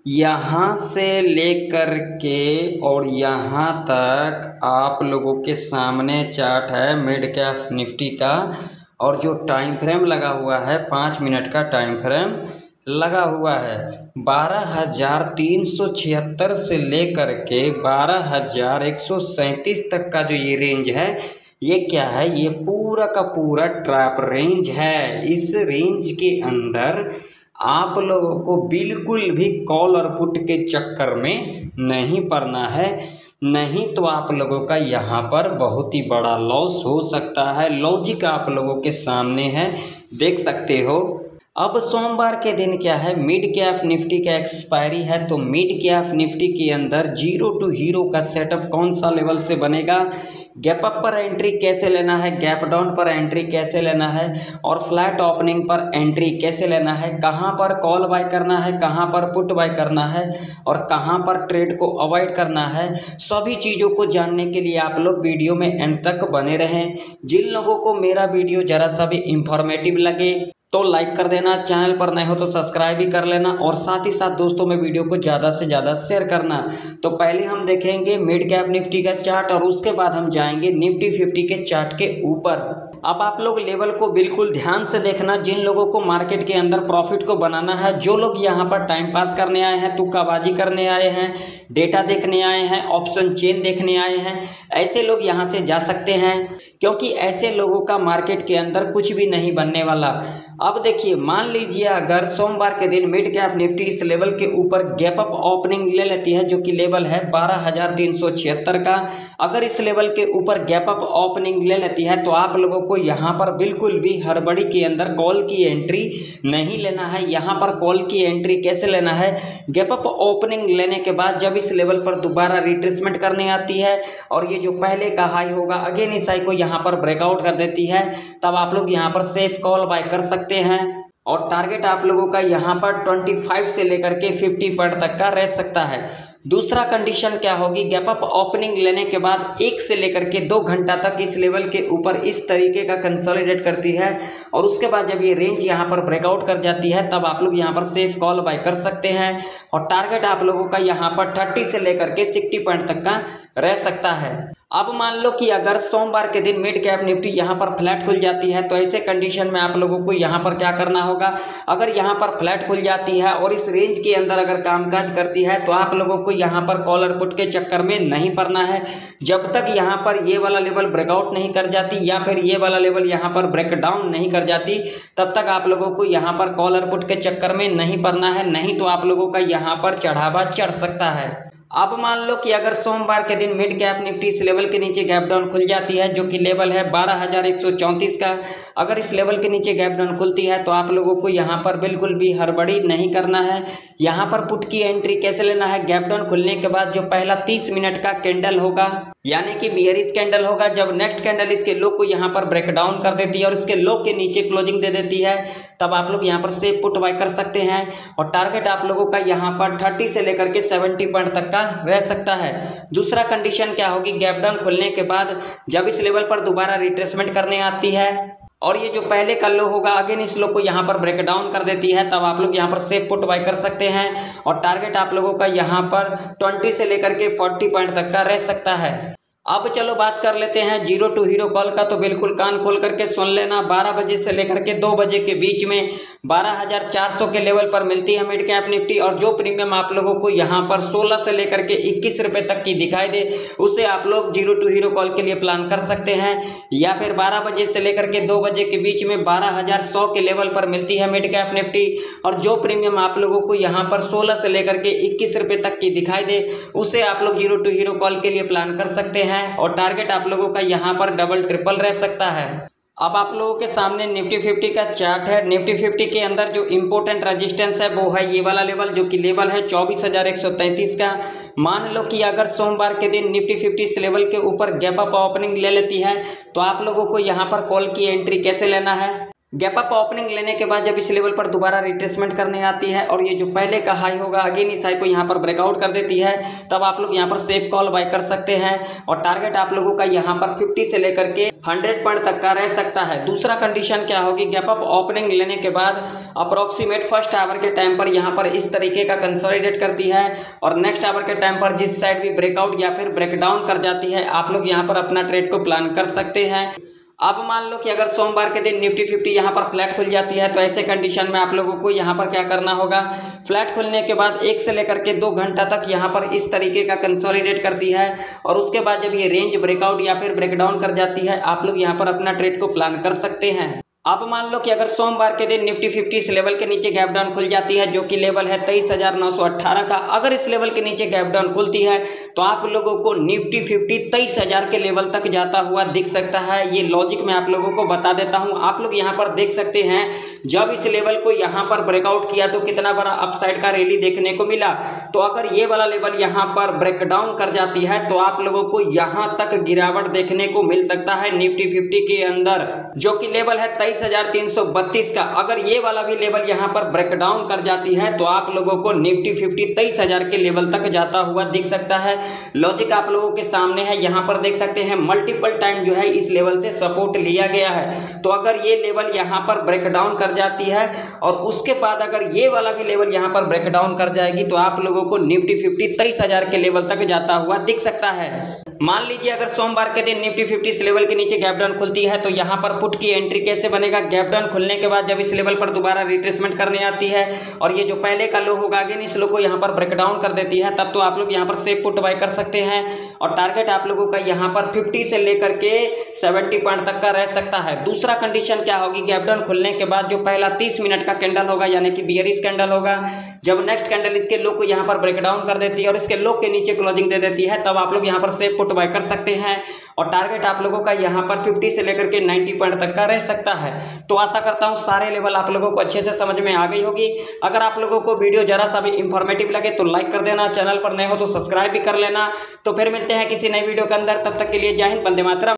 यहाँ से लेकर के और यहाँ तक आप लोगों के सामने चार्ट है मिड कैप निफ्टी का, और जो टाइम फ्रेम लगा हुआ है 5 मिनट का टाइम फ्रेम लगा हुआ है 12,376 से लेकर के 12,137 तक का जो ये रेंज है, ये क्या है, ये पूरा का पूरा ट्रैप रेंज है। इस रेंज के अंदर आप लोगों को बिल्कुल भी कॉल और पुट के चक्कर में नहीं पड़ना है, नहीं तो आप लोगों का यहाँ पर बहुत ही बड़ा लॉस हो सकता है। लॉजिक आप लोगों के सामने है, देख सकते हो। अब सोमवार के दिन क्या है, मिड कैप निफ्टी का एक्सपायरी है, तो मिड कैप निफ्टी के अंदर 0 टू हीरो का सेटअप कौन सा लेवल से बनेगा, गैप अप पर एंट्री कैसे लेना है, गैप डाउन पर एंट्री कैसे लेना है, और फ्लैट ओपनिंग पर एंट्री कैसे लेना है, कहां पर कॉल बाय करना है, कहां पर पुट बाय करना है, और कहां पर ट्रेड को अवॉइड करना है, सभी चीज़ों को जानने के लिए आप लोग वीडियो में एंड तक बने रहें। जिन लोगों को मेरा वीडियो ज़रा सा भी इंफॉर्मेटिव लगे तो लाइक कर देना, चैनल पर नए हो तो सब्सक्राइब भी कर लेना, और साथ ही साथ दोस्तों में वीडियो को ज़्यादा से ज़्यादा शेयर करना। तो पहले हम देखेंगे मिड कैप निफ्टी का चार्ट, और उसके बाद हम जाएंगे निफ्टी 50 के चार्ट के ऊपर। अब आप लोग लेवल को बिल्कुल ध्यान से देखना। जिन लोगों को मार्केट के अंदर प्रॉफिट को बनाना है, जो लोग यहाँ पर टाइम पास करने आए हैं, तुक्काबाजी करने आए हैं, डेटा देखने आए हैं, ऑप्शन चेन देखने आए हैं, ऐसे लोग यहाँ से जा सकते हैं, क्योंकि ऐसे लोगों का मार्केट के अंदर कुछ भी नहीं बनने वाला। अब देखिए, मान लीजिए अगर सोमवार के दिन मिड कैप निफ्टी इस लेवल के ऊपर गैप अप ओपनिंग ले लेती है, जो कि लेवल है 12,376 का, अगर इस लेवल के ऊपर गैप अप ओपनिंग ले लेती है, तो आप लोगों को यहाँ पर बिल्कुल भी हड़बड़ी के अंदर कॉल की एंट्री नहीं लेना है। यहाँ पर कॉल की एंट्री कैसे लेना है, गैप अप ओपनिंग लेने के बाद जब इस लेवल पर दोबारा रिट्रेसमेंट करने आती है, और ये जो पहले का हाई होगा अगेन इस हाई को यहाँ पर ब्रेकआउट कर देती है, तब आप लोग यहाँ पर सेफ कॉल बाय कर सकते हैं। और टारगेट आप लोगों का यहाँ पर 25 से लेकर के 50 पॉइंट तक का रह सकता है। दूसरा कंडीशन क्या होगी, गैप अप ओपनिंग लेने के बाद 1 से लेकर के 2 घंटा तक इस लेवल के ऊपर इस तरीके का कंसोलिडेट करती है, और उसके बाद जब ये रेंज यहाँ पर ब्रेकआउट कर जाती है, तब आप लोग यहाँ पर सेफ कॉल बाय कर सकते हैं। और टारगेट आप लोगों का यहाँ पर 30 से लेकर के 60 पॉइंट तक का रह सकता है। अब मान लो कि अगर सोमवार के दिन मिड कैप निफ्टी यहाँ पर फ्लैट खुल जाती है, तो ऐसे कंडीशन में आप लोगों को यहाँ पर क्या करना होगा, अगर यहाँ पर फ्लैट खुल जाती है और इस रेंज के अंदर अगर कामकाज करती है, तो आप लोगों को यहाँ पर कॉलर पुट के चक्कर में नहीं पड़ना है। जब तक यहाँ पर ये वाला लेवल ब्रेकआउट नहीं कर जाती, या फिर ये वाला लेवल यहाँ पर ब्रेक डाउन नहीं कर जाती, तब तक आप लोगों को यहाँ पर कॉलर पुट के चक्कर में नहीं पड़ना है, नहीं तो आप लोगों का यहाँ पर चढ़ावा चढ़ सकता है। अब मान लो कि अगर सोमवार के दिन मिड कैप निफ्टी इस लेवल के नीचे गैप डाउन खुल जाती है, जो कि लेवल है 12,134 का, अगर इस लेवल के नीचे गैप डाउन खुलती है, तो आप लोगों को यहाँ पर बिल्कुल भी हड़बड़ी नहीं करना है। यहाँ पर पुट की एंट्री कैसे लेना है, गैप डाउन खुलने के बाद जो पहला 30 मिनट का कैंडल होगा, यानी कि बियरिश कैंडल होगा, जब नेक्स्ट कैंडल इसके लो को यहाँ पर ब्रेक डाउन कर देती है और इसके लो के नीचे क्लोजिंग दे देती है, तब आप लोग यहाँ पर सेफ पुट बाय कर सकते हैं। और टारगेट आप लोगों का यहाँ पर 30 से लेकर के 70 पॉइंट तक का रह सकता है। दूसरा कंडीशन क्या होगी, गैप डाउन खुलने के बाद जब इस लेवल पर दोबारा रिट्रेसमेंट करने आती है, और ये जो पहले का लो होगा अगेन इस लो को यहाँ पर ब्रेक डाउन कर देती है, तब आप लोग यहाँ पर सेफ पुट बाय कर सकते हैं। और टारगेट आप लोगों का यहाँ पर 20 से लेकर के 40 पॉइंट तक का रह सकता है। अब चलो बात कर लेते हैं 0 टू हीरो कॉल का, तो बिल्कुल कान खोल करके सुन लेना। 12 बजे से लेकर के 2 बजे के बीच में 12,400 के लेवल पर मिलती है मिड कैप निफ्टी, और जो प्रीमियम आप लोगों को यहाँ पर 16 से लेकर के 21 रुपये तक की दिखाई दे, उसे आप लोग 0 टू हीरो कॉल के लिए प्लान कर सकते हैं। या फिर 12 बजे से लेकर के 2 बजे के बीच में 12,100 के लेवल पर मिलती है मिड कैप निफ्टी, और जो प्रीमियम आप लोगों को यहाँ पर 16 से लेकर के 21 रुपये तक की दिखाई दे, उसे आप लोग 0 टू हीरो कॉल के लिए प्लान कर सकते हैं। और टारगेट आप लोगों का यहाँ पर डबल ट्रिपल रह सकता है। अब आप लोगों के सामने निफ्टी 50 का चार्ट है। निफ्टी 50 के अंदर जो इंपॉर्टेंट रेजिस्टेंस है वो है ये वाला लेवल, जो कि लेवल है 24,133 का। मान लो कि अगर सोमवार के दिन निफ्टी 50 इस लेवल के ऊपर गैप अप ओपनिंग ले लेती है, तो आप लोगों को यहाँ पर कॉल की एंट्री कैसे लेना है, गैप अप ओपनिंग लेने के बाद जब इस लेवल पर दोबारा रिट्रेसमेंट करने आती है और ये जो पहले का हाई होगा अगेन इस हाई को यहाँ पर ब्रेकआउट कर देती है, तब आप लोग यहाँ पर सेफ कॉल बाय कर सकते हैं और टारगेट आप लोगों का यहाँ पर 50 से लेकर के 100 पॉइंट तक का रह सकता है। दूसरा कंडीशन क्या होगी, गैप अप ओपनिंग लेने के बाद अप्रोक्सीमेट फर्स्ट आवर के टाइम पर यहाँ पर इस तरीके का कंसोलिडेट करती है और नेक्स्ट आवर के टाइम पर जिस साइड भी ब्रेकआउट या फिर ब्रेकडाउन कर जाती है आप लोग यहाँ पर अपना ट्रेड को प्लान कर सकते हैं। अब मान लो कि अगर सोमवार के दिन निफ्टी 50 यहाँ पर फ्लैट खुल जाती है तो ऐसे कंडीशन में आप लोगों को यहाँ पर क्या करना होगा, फ्लैट खुलने के बाद 1 से लेकर के 2 घंटा तक यहाँ पर इस तरीके का कंसोलिडेट करती है और उसके बाद जब ये रेंज ब्रेकआउट या फिर ब्रेकडाउन कर जाती है आप लोग यहाँ पर अपना ट्रेड को प्लान कर सकते हैं। अब मान लो कि अगर सोमवार के दिन निफ्टी 50 इस लेवल के नीचे गैप डाउन खुल जाती है जो कि लेवल है 23,918 का, अगर इस लेवल के नीचे गैप डाउन खुलती है तो आप लोगों को निफ्टी 50 23,000 के लेवल तक जाता हुआ दिख सकता है। ये लॉजिक मैं आप लोगों को बता देता हूं। आप लोग यहां पर देख सकते हैं जब इस लेवल को यहां पर ब्रेकआउट किया तो कितना बड़ा अपसाइड का रैली देखने को मिला। तो अगर ये वाला लेवल यहां पर ब्रेकडाउन कर जाती है तो आप लोगों को यहां तक गिरावट देखने को मिल सकता है निफ्टी 50 के अंदर, जो कि लेवल है 23,332 का। अगर ये वाला भी लेवल यहाँ पर ब्रेकडाउन कर जाती है तो आप लोगों को निफ्टी 50 23,000 के लेवल तक जाता हुआ दिख सकता है। लॉजिक आप लोगों के सामने है, यहाँ पर देख सकते हैं मल्टीपल टाइम जो है इस लेवल से सपोर्ट लिया गया है। तो अगर ये लेवल यहाँ पर ब्रेकडाउन कर जाती है और उसके बाद अगर ये वाला भी लेवल यहाँ पर ब्रेकडाउन कर जाएगी तो आप लोगों को निफ्टी 50 23,000 के लेवल तक जाता हुआ दिख सकता है। मान लीजिए अगर सोमवार के दिन निफ्टी 50 इस लेवल के नीचे गैप डाउन खुलती है तो यहाँ पर पुट की एंट्री कैसे बनेगा, गैप डाउन खुलने के बाद जब इस लेवल पर दोबारा रिट्रेसमेंट करने आती है और ये जो पहले का लो होगा अगेन इस लो को यहाँ पर ब्रेकडाउन कर देती है, तब तो आप लोग यहाँ पर सेफ पुट बाय कर सकते हैं और टारगेट आप लोगों का यहाँ पर 50 से लेकर के 70 पॉइंट तक का रह सकता है। दूसरा कंडीशन क्या होगी, गैप डाउन खुलने के बाद जो पहला 30 मिनट का कैंडल होगा यानी कि बियरिश कैंडल होगा, जब नेक्स्ट कैंडल इसके लो को यहाँ पर ब्रेकडाउन कर देती है और इसके लो के नीचे क्लोजिंग दे देती है तब आप लोग यहाँ पर सेफ पुट बाय कर सकते हैं और टारगेट आप लोगों का यहाँ पर 50 से लेकर के 90 पॉइंट तक का रह सकता है। तो आशा करता हूँ सारे लेवल आप लोगों को अच्छे से समझ में आ गई होगी। अगर आप लोगों को वीडियो जरा सा भी इंफॉर्मेटिव लगे तो लाइक कर देना, चैनल पर नए हो तो सब्सक्राइब भी कर लेना। तो फिर मिलते हैं किसी नई वीडियो के अंदर, तब तक के लिए जय हिंद, वंदे मातरम।